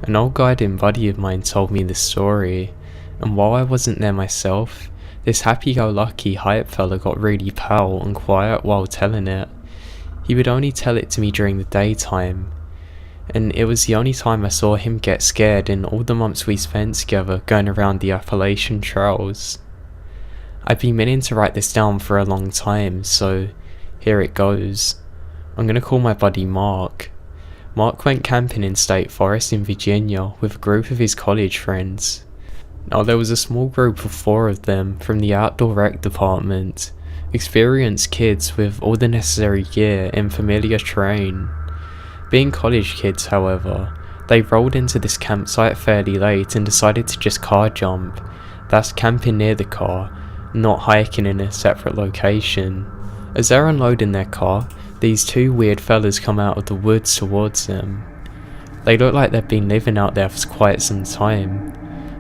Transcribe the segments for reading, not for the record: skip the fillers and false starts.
An old guiding buddy of mine told me this story, and while I wasn't there myself, this happy-go-lucky hype fella got really pale and quiet while telling it. He would only tell it to me during the daytime, and it was the only time I saw him get scared in all the months we spent together going around the Appalachian trails. I've been meaning to write this down for a long time, so here it goes. I'm gonna call my buddy Mark. Mark went camping in State Forest in Virginia with a group of his college friends. Now there was a small group of 4 of them from the outdoor rec department, experienced kids with all the necessary gear in familiar terrain. Being college kids, however, they rolled into this campsite fairly late and decided to just car jump. That's camping near the car, not hiking in a separate location. As they're unloading their car, these 2 weird fellas come out of the woods towards them. They look like they've been living out there for quite some time.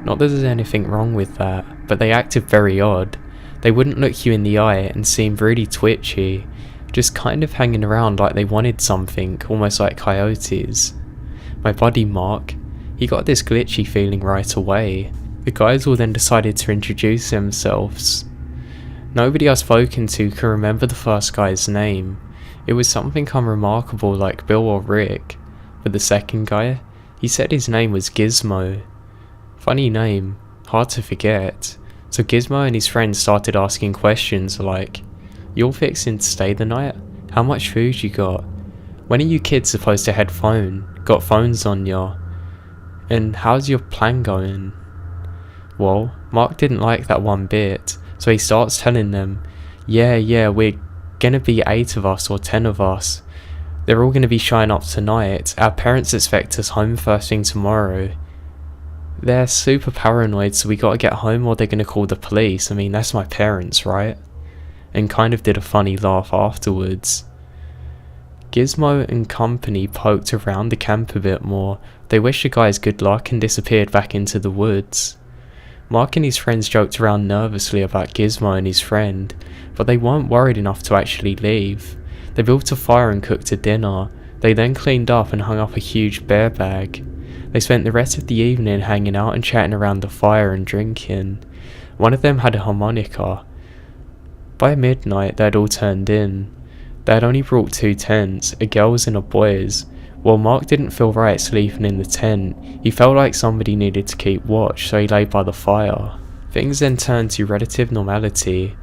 Not that there's anything wrong with that, but they acted very odd. They wouldn't look you in the eye and seemed really twitchy, just kind of hanging around like they wanted something, almost like coyotes. My buddy Mark, he got this glitchy feeling right away. The guys all then decided to introduce themselves. Nobody I've spoken to can remember the first guy's name. It was something unremarkable like Bill or Rick, but the second guy, he said his name was Gizmo. Funny name, hard to forget. So Gizmo and his friends started asking questions like, "You all fixing to stay the night? How much food you got? When are you kids supposed to head home? Got phones on ya? And how's your plan going?" Well, Mark didn't like that one bit, so he starts telling them, yeah, we're gonna be 8 of us or 10 of us. They're all gonna be showing up tonight. Our parents expect us home first thing tomorrow. They're super paranoid, so we gotta get home or they're gonna call the police. I mean, that's my parents, right? And kind of did a funny laugh afterwards. Gizmo and company poked around the camp a bit more. They wished the guys good luck and disappeared back into the woods. Mark and his friends joked around nervously about Gizmo and his friend, but they weren't worried enough to actually leave. They built a fire and cooked a dinner. They then cleaned up and hung up a huge bear bag. They spent the rest of the evening hanging out and chatting around the fire and drinking. One of them had a harmonica. By midnight they had all turned in. They had only brought 2 tents, a girl's and a boy's. While Mark didn't feel right sleeping in the tent, he felt like somebody needed to keep watch, so he lay by the fire. Things then turned to relative normality.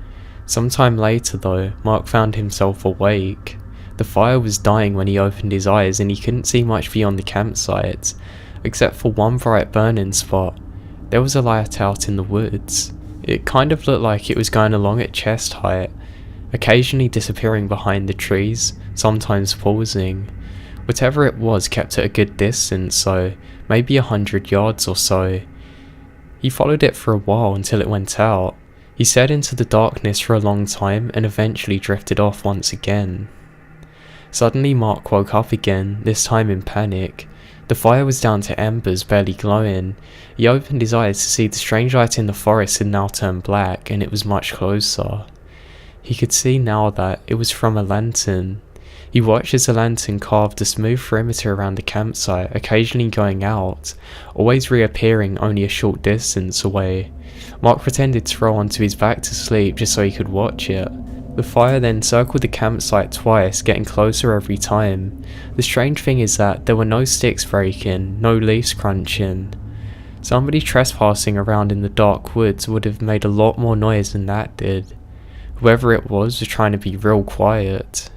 Sometime later though, Mark found himself awake. The fire was dying when he opened his eyes and he couldn't see much beyond the campsite, except for one bright burning spot. There was a light out in the woods. It kind of looked like it was going along at chest height, occasionally disappearing behind the trees, sometimes pausing. Whatever it was kept at a good distance, so maybe 100 yards or so. He followed it for a while until it went out. He stared into the darkness for a long time and eventually drifted off once again. Suddenly Mark woke up again, this time in panic. The fire was down to embers, barely glowing. He opened his eyes to see the strange light in the forest had now turned black, and it was much closer. He could see now that it was from a lantern. He watched as the lantern carved a smooth perimeter around the campsite, occasionally going out, always reappearing only a short distance away. Mark pretended to roll onto his back to sleep just so he could watch it. The fire then circled the campsite twice, getting closer every time. The strange thing is that there were no sticks breaking, no leaves crunching. Somebody trespassing around in the dark woods would have made a lot more noise than that did. Whoever it was trying to be real quiet.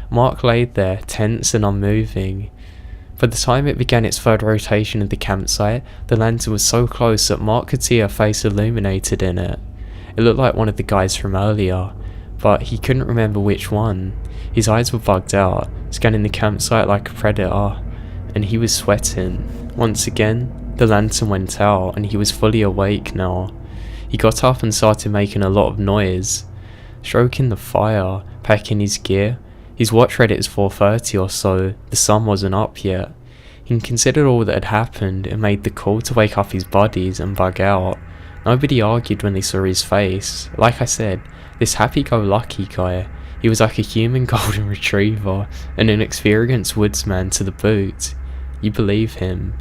Mark laid there, tense and unmoving. By the time it began its 3rd rotation of the campsite, the lantern was so close that Mark could see her face illuminated in it. It looked like one of the guys from earlier, but he couldn't remember which one. His eyes were bugged out, scanning the campsite like a predator, and he was sweating. Once again, the lantern went out and he was fully awake now. He got up and started making a lot of noise, stroking the fire, packing his gear. His watch read it as 4:30 or so. The sun wasn't up yet. He considered all that had happened and made the call to wake up his buddies and bug out. Nobody argued when they saw his face. Like I said, this happy-go-lucky guy, he was like a human golden retriever and an experienced woodsman to the boot. You believe him.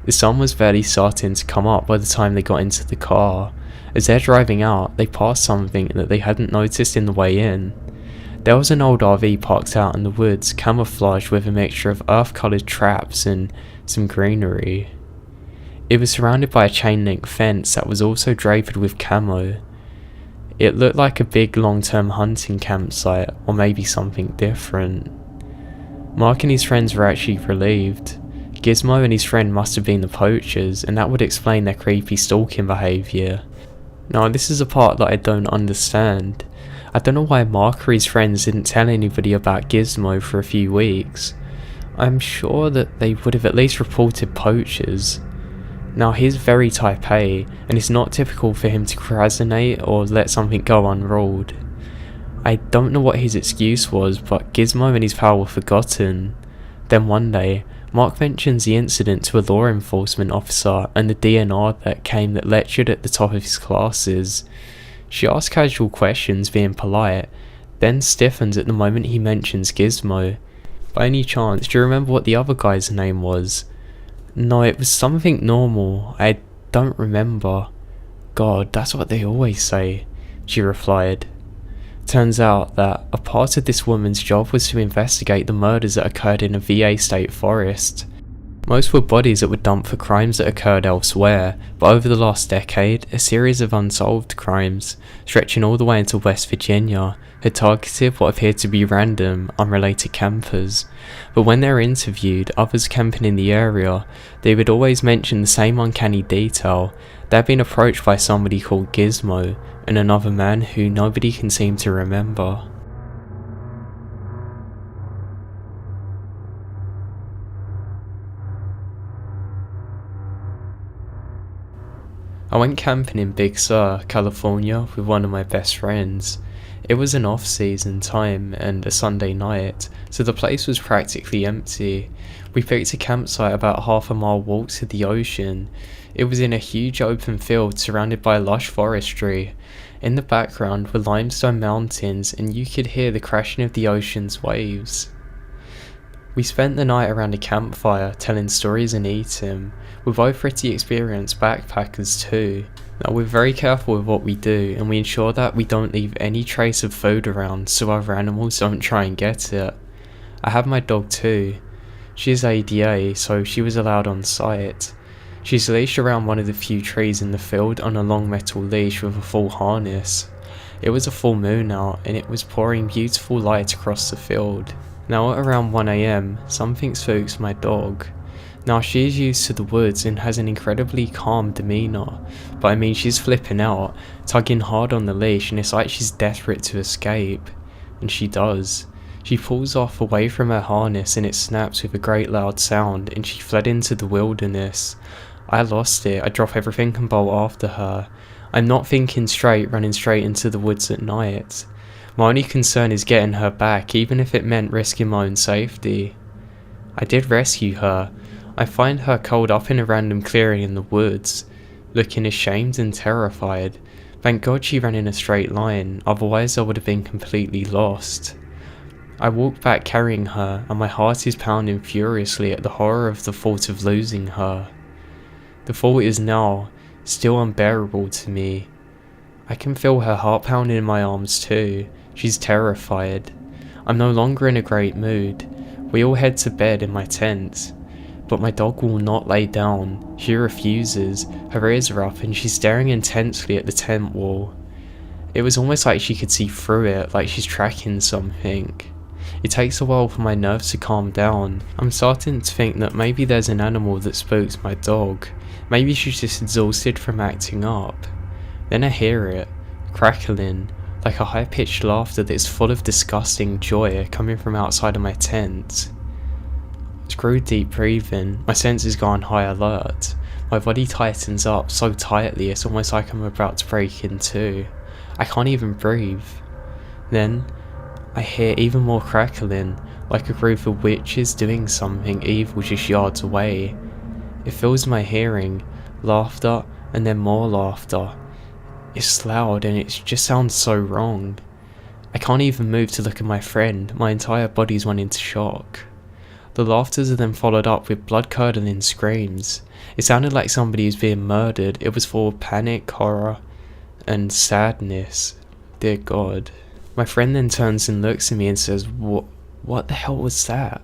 The sun was barely starting to come up by the time they got into the car. As they're driving out, they passed something that they hadn't noticed in the way in. There was an old RV parked out in the woods, camouflaged with a mixture of earth-coloured traps and some greenery. It was surrounded by a chain-link fence that was also draped with camo. It looked like a big long-term hunting campsite, or maybe something different. Mark and his friends were actually relieved. Gizmo and his friend must have been the poachers, and that would explain their creepy stalking behaviour. Now, this is a part that I don't understand. I don't know why Mark or his friends didn't tell anybody about Gizmo for a few weeks. I'm sure that they would have at least reported poachers. Now, he's very type A, and it's not typical for him to procrastinate or let something go unruled. I don't know what his excuse was, but Gizmo and his pal were forgotten. Then one day, Mark mentions the incident to a law enforcement officer and the DNR that came that lectured at the top of his classes. She asks casual questions, being polite, then stiffens at the moment he mentions Gizmo. By any chance, do you remember what the other guy's name was? No, it was something normal. I don't remember. God, that's what they always say, she replied. Turns out that a part of this woman's job was to investigate the murders that occurred in a VA state forest. Most were bodies that were dumped for crimes that occurred elsewhere, but over the last decade, a series of unsolved crimes, stretching all the way into West Virginia, had targeted what appeared to be random, unrelated campers. But when they were interviewed, others camping in the area, they would always mention the same uncanny detail. They'd been approached by somebody called Gizmo, and another man who nobody can seem to remember. I went camping in Big Sur, California with one of my best friends. It was an off-season time and a Sunday night, so the place was practically empty. We picked a campsite about half a mile walk to the ocean. It was in a huge open field surrounded by lush forestry. In the background were limestone mountains, and you could hear the crashing of the ocean's waves. We spent the night around a campfire, telling stories and eating. We're both pretty experienced backpackers too. Now, we're very careful with what we do, and we ensure that we don't leave any trace of food around so other animals don't try and get it. I have my dog too. She is ADA, so she was allowed on site. She's leashed around one of the few trees in the field on a long metal leash with a full harness. It was a full moon out, and it was pouring beautiful light across the field. Now at around 1 AM, something spooks my dog. Now she is used to the woods and has an incredibly calm demeanour, but I mean she's flipping out, tugging hard on the leash, and it's like she's desperate to escape. And she does. She pulls off away from her harness and it snaps with a great loud sound, and she fled into the wilderness. I lost it. I drop everything and bolt after her. I'm not thinking straight, running straight into the woods at night. My only concern is getting her back, even if it meant risking my own safety. I did rescue her. I find her curled up in a random clearing in the woods, looking ashamed and terrified. Thank God she ran in a straight line, otherwise I would have been completely lost. I walk back carrying her, and my heart is pounding furiously at the horror of the thought of losing her. The thought is now still unbearable to me. I can feel her heart pounding in my arms too. She's terrified. I'm no longer in a great mood. We all head to bed in my tent. But my dog will not lay down. She refuses. Her ears are up and she's staring intensely at the tent wall. It was almost like she could see through it, like she's tracking something. It takes a while for my nerves to calm down. I'm starting to think that maybe there's an animal that spooks my dog. Maybe she's just exhausted from acting up. Then I hear it, crackling, like a high-pitched laughter that is full of disgusting joy coming from outside of my tent. Screw deep breathing, my senses go on high alert. My body tightens up so tightly it's almost like I'm about to break in two. I can't even breathe. Then, I hear even more crackling, like a group of witches doing something evil just yards away. It fills my hearing, laughter and then more laughter. It's loud and it just sounds so wrong. I can't even move to look at my friend, my entire body's went into shock. The laughter then followed up with blood-curdling screams. It sounded like somebody was being murdered. It was full of panic, horror, and sadness. Dear God. My friend then turns and looks at me and says, What the hell was that?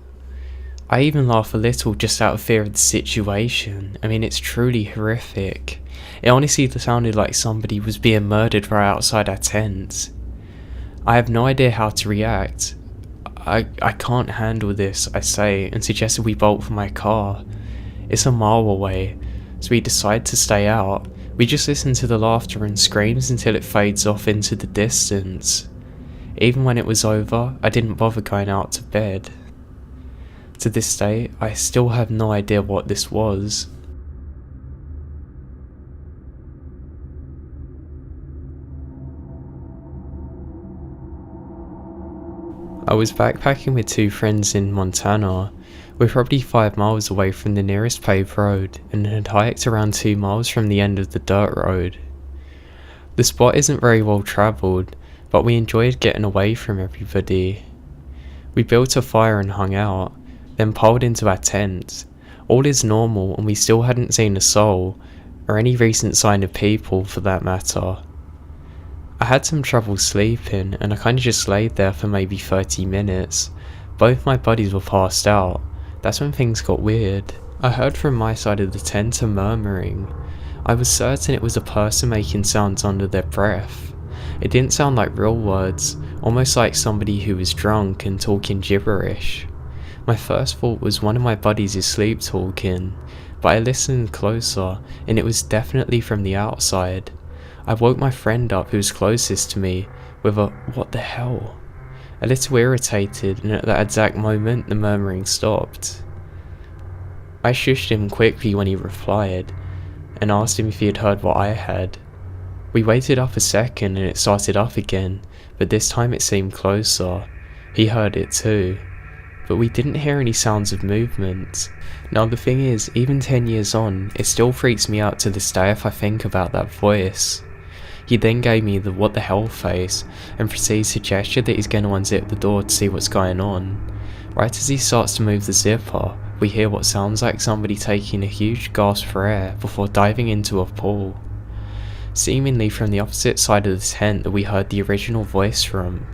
I even laugh a little just out of fear of the situation. I mean, it's truly horrific. It honestly sounded like somebody was being murdered right outside our tent. I have no idea how to react. I can't handle this, I say, and suggested we bolt for my car. It's a mile away, so we decide to stay out. We just listen to the laughter and screams until it fades off into the distance. Even when it was over, I didn't bother going out to bed. To this day, I still have no idea what this was. I was backpacking with two friends in Montana. We're probably 5 miles away from the nearest paved road and had hiked around 2 miles from the end of the dirt road. The spot isn't very well travelled, but we enjoyed getting away from everybody. We built a fire and hung out, then piled into our tent. All is normal and we still hadn't seen a soul, or any recent sign of people for that matter. I had some trouble sleeping and I kinda just laid there for maybe 30 minutes. Both my buddies were passed out. That's when things got weird. I heard from my side of the tent a murmuring. I was certain it was a person making sounds under their breath. It didn't sound like real words, almost like somebody who was drunk and talking gibberish. My first thought was one of my buddies is sleep talking, but I listened closer and it was definitely from the outside. I woke my friend up who was closest to me with a "what the hell?" A little irritated, and at that exact moment the murmuring stopped. I shushed him quickly when he replied and asked him if he had heard what I had. We waited up a second and it started up again, but this time it seemed closer. He heard it too, but we didn't hear any sounds of movement. Now the thing is, even 10 years on, it still freaks me out to this day if I think about that voice. He then gave me the "what the hell" face and proceeds to gesture that he's going to unzip the door to see what's going on. Right as he starts to move the zipper, we hear what sounds like somebody taking a huge gasp for air before diving into a pool. Seemingly from the opposite side of the tent that we heard the original voice from.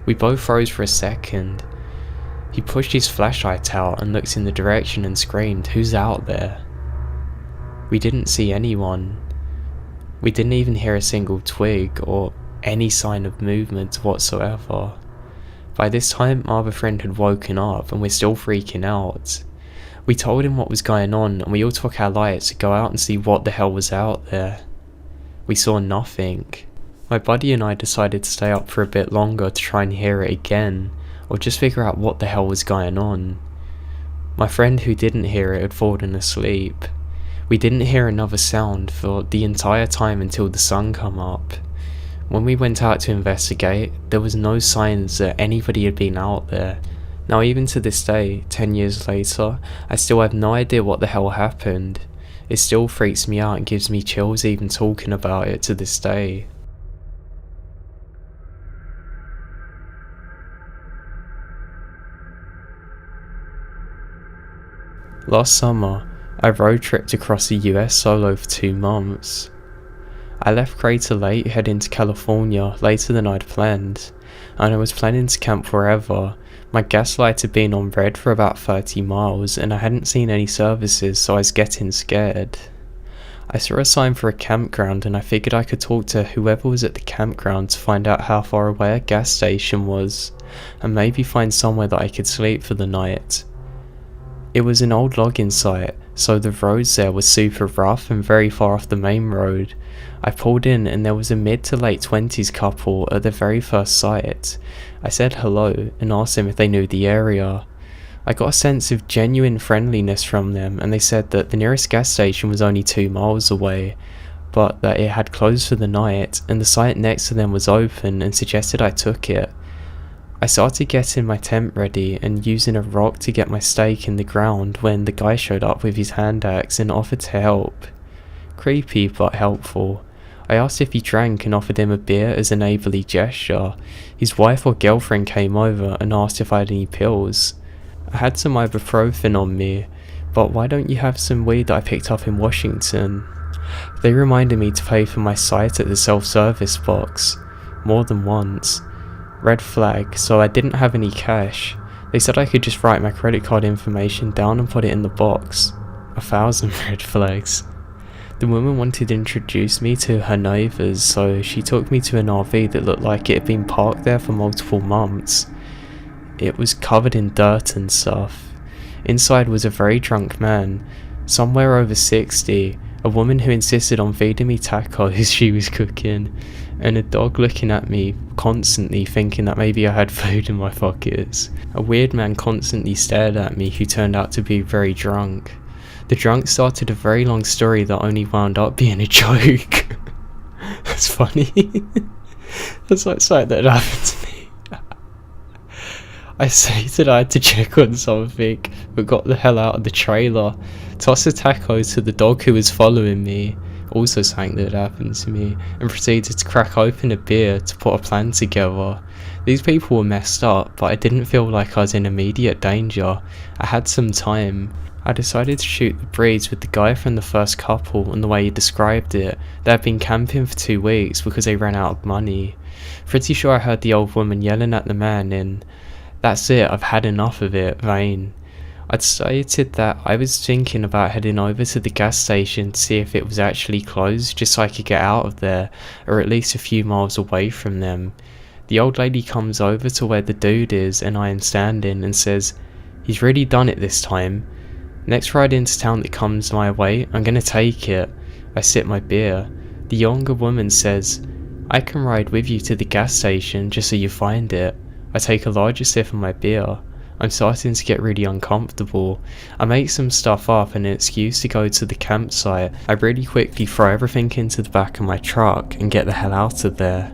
We both froze for a second. He pushed his flashlight out and looked in the direction and screamed, "Who's out there?" We didn't see anyone. We didn't even hear a single twig or any sign of movement whatsoever. By this time, my other friend had woken up and we're still freaking out. We told him what was going on and we all took our lights to go out and see what the hell was out there. We saw nothing. My buddy and I decided to stay up for a bit longer to try and hear it again, or just figure out what the hell was going on. My friend who didn't hear it had fallen asleep. We didn't hear another sound for the entire time until the sun come up. When we went out to investigate, there was no signs that anybody had been out there. Now even to this day, 10 years later, I still have no idea what the hell happened. It still freaks me out and gives me chills even talking about it to this day. Last summer, I road tripped across the US solo for 2 months. I left Crater Lake heading to California later than I'd planned, and I was planning to camp wherever. My gas light had been on red for about 30 miles and I hadn't seen any services, so I was getting scared. I saw a sign for a campground and I figured I could talk to whoever was at the campground to find out how far away a gas station was, and maybe find somewhere that I could sleep for the night. It was an old logging site, so the roads there were super rough and very far off the main road. I pulled in and there was a mid to late 20s couple at the very first sight. I said hello and asked them if they knew the area. I got a sense of genuine friendliness from them, and they said that the nearest gas station was only 2 miles away, but that it had closed for the night and the site next to them was open, and suggested I took it. I started getting my tent ready and using a rock to get my stake in the ground when the guy showed up with his hand axe and offered to help. Creepy but helpful. I asked if he drank and offered him a beer as a neighbourly gesture. His wife or girlfriend came over and asked if I had any pills. I had some ibuprofen on me, but why don't you have some weed that I picked up in Washington? They reminded me to pay for my sight at the self-service box, more than once. Red flag, so I didn't have any cash. They said I could just write my credit card information down and put it in the box. 1,000 red flags. The woman wanted to introduce me to her neighbours, so she took me to an RV that looked like it had been parked there for multiple months. It was covered in dirt and stuff. Inside was a very drunk man, somewhere over 60, a woman who insisted on feeding me tacos she was cooking, and a dog looking at me constantly thinking that maybe I had food in my pockets. A weird man constantly stared at me who turned out to be very drunk. The drunk started a very long story that only wound up being a joke. That's funny. That's like something that happened to me. I stated I had to check on something, but got the hell out of the trailer, tossed a taco to the dog who was following me, also something that happened to me, and proceeded to crack open a beer to put a plan together. These people were messed up, but I didn't feel like I was in immediate danger. I had some time. I decided to shoot the breeze with the guy from the first couple, and the way he described it, they had been camping for 2 weeks because they ran out of money. Pretty sure I heard the old woman yelling at the man in "That's it, I've had enough of it" vein. I'd stated that I was thinking about heading over to the gas station to see if it was actually closed, just so I could get out of there, or at least a few miles away from them. The old lady comes over to where the dude is and I am standing and says, "He's really done it this time. Next ride into town that comes my way, I'm gonna take it." I sip my beer. The younger woman says, "I can ride with you to the gas station just so you find it." I take a larger sip of my beer. I'm starting to get really uncomfortable. I make some stuff up and an excuse to go to the campsite. I really quickly throw everything into the back of my truck and get the hell out of there.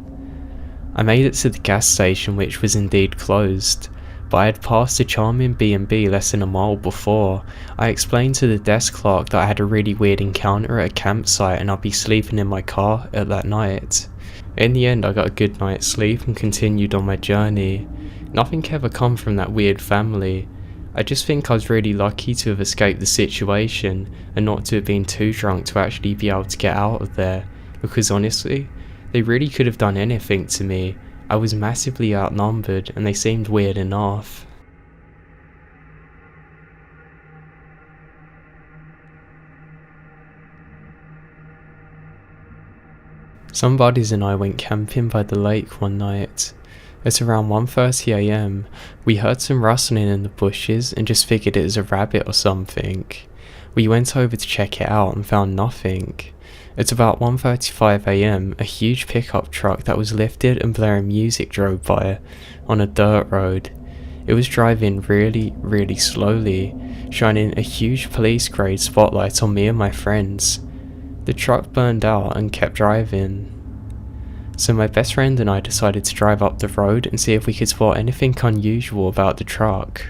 I made it to the gas station, which was indeed closed, but I had passed a charming B&B less than a mile before. I explained to the desk clerk that I had a really weird encounter at a campsite and I'd be sleeping in my car at that night. In the end, I got a good night's sleep and continued on my journey. Nothing ever come from that weird family. I just think I was really lucky to have escaped the situation and not to have been too drunk to actually be able to get out of there, because honestly, they really could have done anything to me. I was massively outnumbered and they seemed weird enough. Some buddies and I went camping by the lake one night. At around 1:30 AM, we heard some rustling in the bushes and just figured it was a rabbit or something. We went over to check it out and found nothing. At about 1:35 AM, a huge pickup truck that was lifted and blaring music drove by on a dirt road. It was driving really slowly, shining a huge police grade spotlight on me and my friends. The truck burned out and kept driving. So my best friend and I decided to drive up the road and see if we could spot anything unusual about the truck.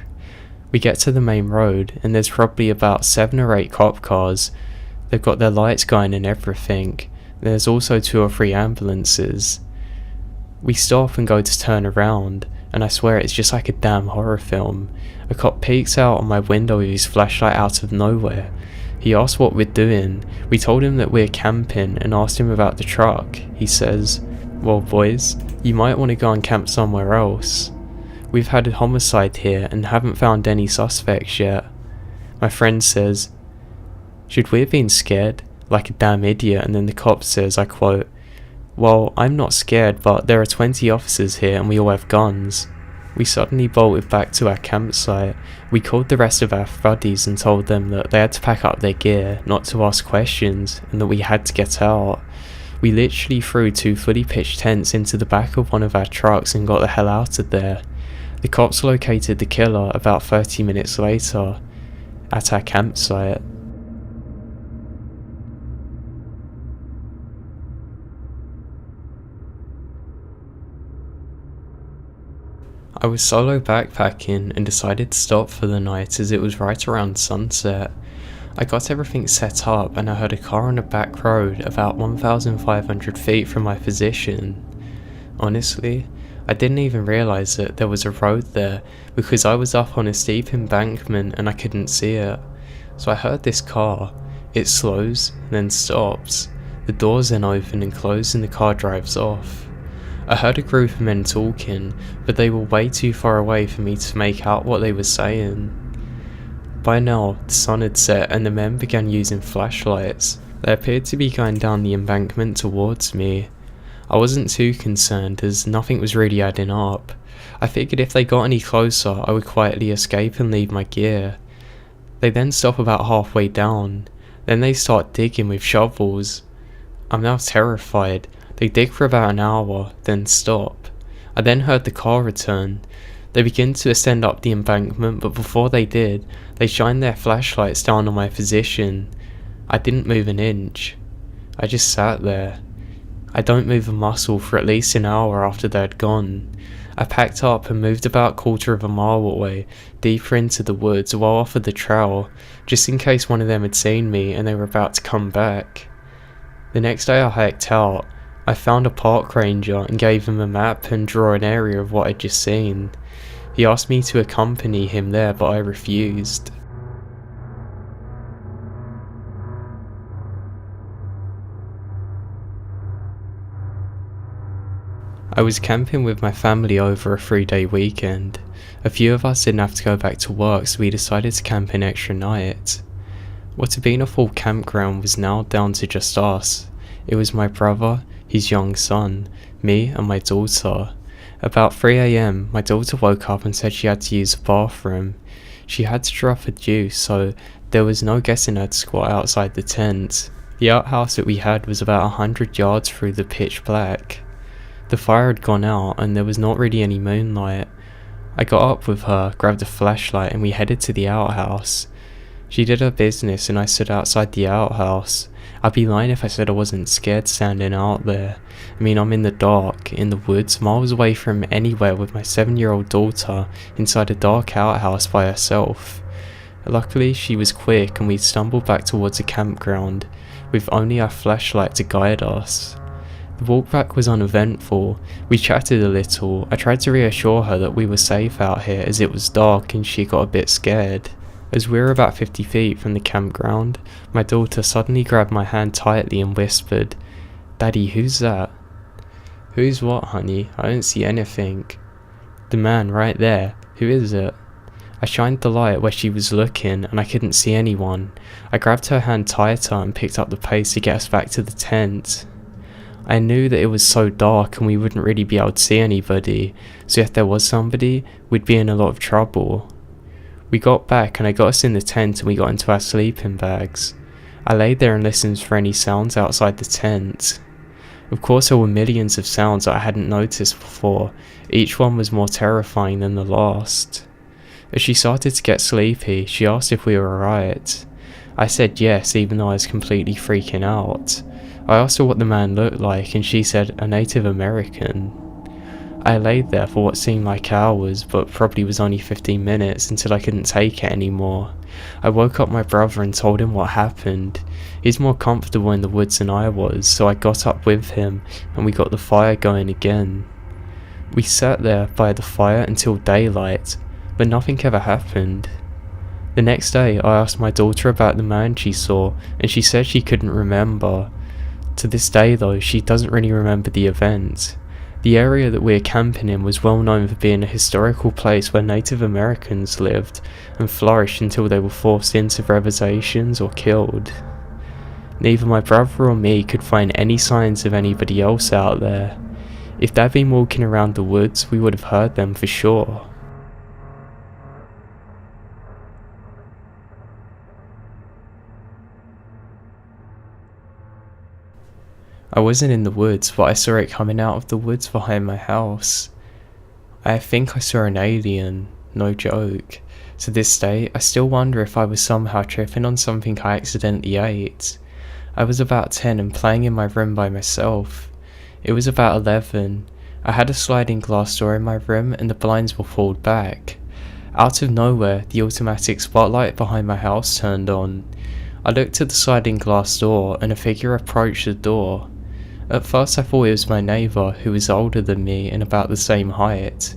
We get to the main road and there's probably about 7 or 8 cop cars. They've got their lights going and everything. There's also 2 or 3 ambulances. We stop and go to turn around, and I swear it's just like a damn horror film. A cop peeks out on my window with his flashlight out of nowhere. He asks what we're doing. We told him that we're camping and asked him about the truck. He says, "Well boys, you might want to go and camp somewhere else. We've had a homicide here and haven't found any suspects yet." My friend says, "Should we have been scared? Like a damn idiot." And then the cop says, I quote, "Well, I'm not scared, but there are 20 officers here and we all have guns." We suddenly bolted back to our campsite. We called the rest of our buddies and told them that they had to pack up their gear, not to ask questions, and that we had to get out. We literally threw 2 fully pitched tents into the back of one of our trucks and got the hell out of there. The cops located the killer about 30 minutes later at our campsite. I was solo backpacking and decided to stop for the night as it was right around sunset. I got everything set up and I heard a car on a back road about 1,500 feet from my position. Honestly, I didn't even realise that there was a road there because I was up on a steep embankment and I couldn't see it. So I heard this car. It slows, then stops. The doors then open and close and the car drives off. I heard a group of men talking, but they were way too far away for me to make out what they were saying. By now, the sun had set and the men began using flashlights. They appeared to be going down the embankment towards me. I wasn't too concerned as nothing was really adding up. I figured if they got any closer, I would quietly escape and leave my gear. They then stop about halfway down. Then they start digging with shovels. I'm now terrified. They dig for about an hour, then stop. I then heard the car return. They begin to ascend up the embankment, but before they did, they shined their flashlights down on my position. I didn't move an inch. I just sat there. I don't move a muscle for at least an hour after they had gone. I packed up and moved about a quarter of a mile away, deeper into the woods well off of the trail, just in case one of them had seen me and they were about to come back. The next day I hiked out. I found a park ranger and gave him a map and draw an area of what I'd just seen. He asked me to accompany him there, but I refused. I was camping with my family over a 3-day weekend. A few of us didn't have to go back to work, so we decided to camp an extra night. What had been a full campground was now down to just us. It was my brother, his young son, me and my daughter. About 3 AM, my daughter woke up and said she had to use the bathroom. She had to drop a deuce, so there was no getting her to squat outside the tent. The outhouse that we had was about 100 yards through the pitch black. The fire had gone out and there was not really any moonlight. I got up with her, grabbed a flashlight and we headed to the outhouse. She did her business and I stood outside the outhouse. I'd be lying if I said I wasn't scared standing out there. I mean, I'm in the dark, in the woods, miles away from anywhere with my 7-year-old daughter inside a dark outhouse by herself. Luckily, she was quick and we stumbled back towards the campground with only our flashlight to guide us. The walk back was uneventful. We chatted a little. I tried to reassure her that we were safe out here as it was dark and she got a bit scared. As we were about 50 feet from the campground, my daughter suddenly grabbed my hand tightly and whispered, "Daddy, who's that?" "Who's what, honey? I don't see anything." "The man right there. Who is it?" I shined the light where she was looking and I couldn't see anyone. I grabbed her hand tighter and picked up the pace to get us back to the tent. I knew that it was so dark and we wouldn't really be able to see anybody, so if there was somebody, we'd be in a lot of trouble. We got back and I got us in the tent and we got into our sleeping bags. I laid there and listened for any sounds outside the tent. Of course there were millions of sounds that I hadn't noticed before. Each one was more terrifying than the last. As she started to get sleepy, she asked if we were alright. I said yes, even though I was completely freaking out. I asked her what the man looked like and she said a Native American. I laid there for what seemed like hours, but probably was only 15 minutes until I couldn't take it anymore. I woke up my brother and told him what happened. He's more comfortable in the woods than I was, so I got up with him and we got the fire going again. We sat there by the fire until daylight, but nothing ever happened. The next day I asked my daughter about the man she saw and she said she couldn't remember. To this day though, she doesn't really remember the event. The area that we were camping in was well known for being a historical place where Native Americans lived and flourished until they were forced into reservations or killed. Neither my brother or me could find any signs of anybody else out there. If they'd been walking around the woods, we would have heard them for sure. I wasn't in the woods, but I saw it coming out of the woods behind my house. I think I saw an alien, no joke. To this day, I still wonder if I was somehow tripping on something I accidentally ate. I was about 10 and playing in my room by myself. It was about 11. I had a sliding glass door in my room and the blinds were pulled back. Out of nowhere, the automatic spotlight behind my house turned on. I looked at the sliding glass door and a figure approached the door. At first I thought it was my neighbour who was older than me and about the same height,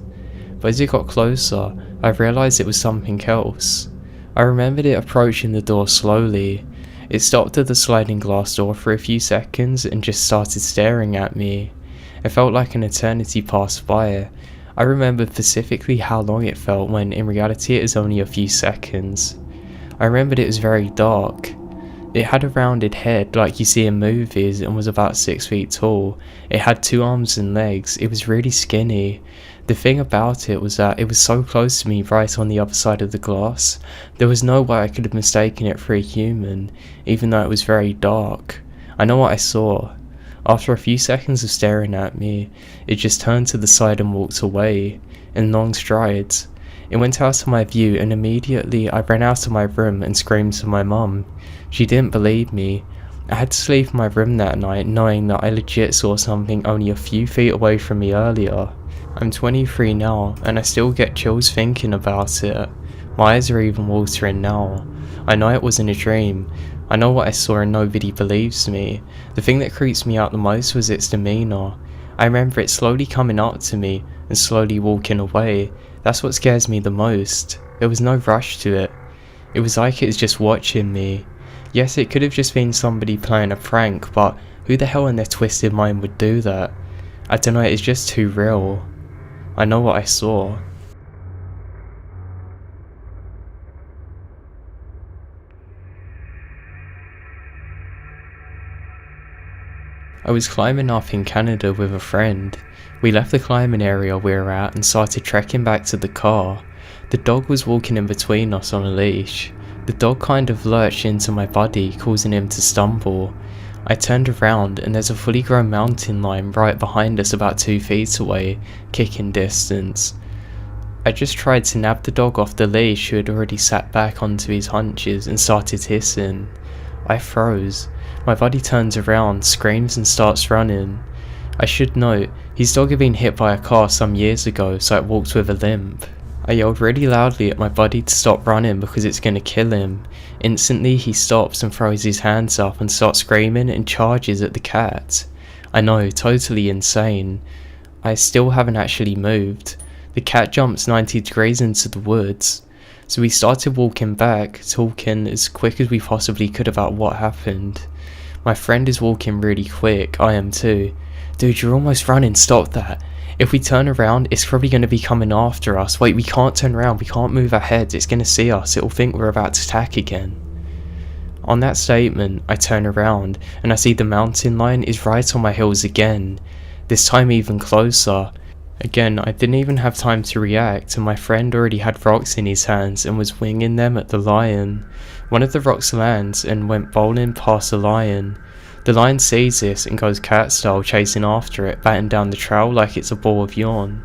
but as it got closer I realised it was something else. I remembered it approaching the door slowly. It stopped at the sliding glass door for a few seconds and just started staring at me. It felt like an eternity passed by. I remembered specifically how long it felt when in reality it was only a few seconds. I remembered it was very dark. It had a rounded head like you see in movies and was about 6 feet tall. It had 2 arms and legs. It was really skinny. The thing about it was that it was so close to me right on the other side of the glass. There was no way I could have mistaken it for a human, even though it was very dark. I know what I saw. After a few seconds of staring at me, it just turned to the side and walked away, in long strides. It went out of my view and immediately I ran out of my room and screamed to my mum. She didn't believe me. I had to sleep in my room that night knowing that I legit saw something only a few feet away from me earlier. I'm 23 now and I still get chills thinking about it. My eyes are even watering now. I know it wasn't a dream. I know what I saw and nobody believes me. The thing that creeps me out the most was its demeanour. I remember it slowly coming up to me and slowly walking away. That's what scares me the most. There was no rush to it. It was like it was just watching me. Yes, it could have just been somebody playing a prank, but who the hell in their twisted mind would do that? I don't know, it's just too real. I know what I saw. I was climbing up in Canada with a friend. We left the climbing area we were at and started trekking back to the car. The dog was walking in between us on a leash. The dog kind of lurched into my body, causing him to stumble. I turned around and there's a fully grown mountain lion right behind us about 2 feet away, kicking distance. I just tried to nab the dog off the leash who had already sat back onto his haunches and started hissing. I froze. My buddy turns around, screams and starts running. I should note, his dog had been hit by a car some years ago, so it walked with a limp. I yelled really loudly at my buddy to stop running because it's going to kill him. Instantly he stops and throws his hands up and starts screaming and charges at the cat. I know, totally insane. I still haven't actually moved. The cat jumps 90 degrees into the woods. So we started walking back, talking as quick as we possibly could about what happened. My friend is walking really quick, I am too. Dude, you're almost running, stop that. If we turn around, it's probably going to be coming after us. Wait, we can't turn around, we can't move our heads, it's going to see us, it'll think we're about to attack again. On that statement, I turn around and I see the mountain lion is right on my heels again. This time even closer. Again, I didn't even have time to react and my friend already had rocks in his hands and was winging them at the lion. One of the rocks lands and went bowling past the lion. The lion sees this and goes cat style chasing after it, batting down the trail like it's a ball of yarn.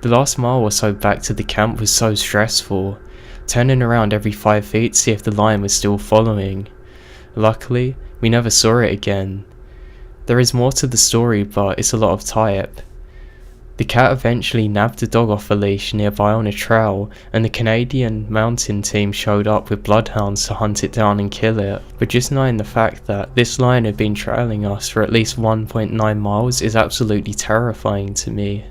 The last mile or so back to the camp was so stressful, turning around every 5 feet to see if the lion was still following. Luckily, we never saw it again. There is more to the story, but it's a lot of type. The cat eventually nabbed the dog off a leash nearby on a trail, and the Canadian mountain team showed up with bloodhounds to hunt it down and kill it. But just knowing the fact that this lion had been trailing us for at least 1.9 miles is absolutely terrifying to me.